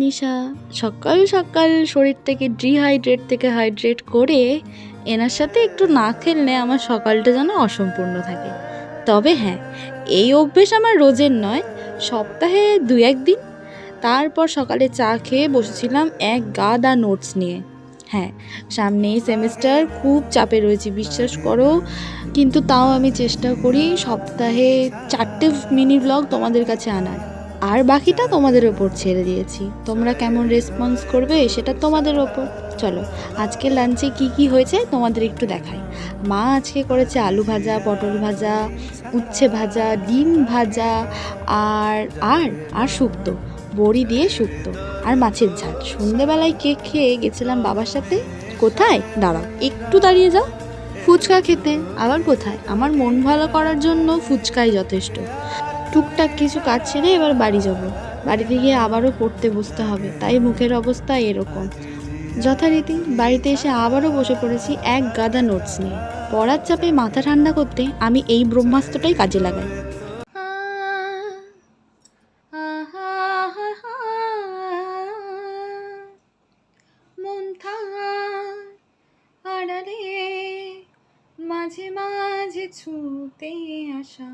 নিশা। সকাল সকাল শরীরটাকে ডিহাইড্রেট থেকে হাইড্রেট করে এনার সাথে একটু না খেললে আমার সকালটা যেন অসম্পূর্ণ থাকে। তবে হ্যাঁ, এই অভ্যেস আমার রোজের নয়, সপ্তাহে 2-1 দিন। তারপর সকালে চা খেয়ে বসেছিলাম এক গাদা নোটস নিয়ে। হ্যাঁ, সামনেই সেমিস্টার, খুব চাপে রয়েছি বিশ্বাস করো, কিন্তু তাও আমি চেষ্টা করি সপ্তাহে 4টে মিনি ব্লগ তোমাদের কাছে আনার। আর বাকিটা তোমাদের ওপর ছেড়ে দিয়েছি, তোমরা কেমন রেসপন্স করবে সেটা তোমাদের ওপর। চলো আজকে লাঞ্চে কি কি হয়েছে তোমাদের একটু দেখাই। মা আজকে করেছে আলু ভাজা, পটল ভাজা, উচ্ছে ভাজা, ডিম ভাজা, আর আর আর শুক্তো, বড়ি দিয়ে শুক্তো, আর মাছের ঝাল। সন্ধেবেলায় কেক খেয়ে গেছিলাম বাবার সাথে। কোথায়? দাঁড়াও একটু দাঁড়িয়ে যাও। ফুচকা খেতে। আবার কোথায়? আমার মন ভালো করার জন্য ফুচকাই যথেষ্ট। টুকটাক কিছু কাজ ছেড়ে এবার বাড়ি যাব। বাড়িতে গিয়ে আবারও পড়তে বসতে হবে, তাই মুখের অবস্থা এরকম। যথারীতি বাড়িতে এসে আবারও বসে পড়েছি এক গাদা নোটস নিয়ে। পড়ার চাপে মাথা ঠান্ডা করতে আমি এই ব্রহ্মাস্ত্রটাই কাজে লাগাই। মন থাক আড়ালে, মাঝে মাঝে ছুতে আসা।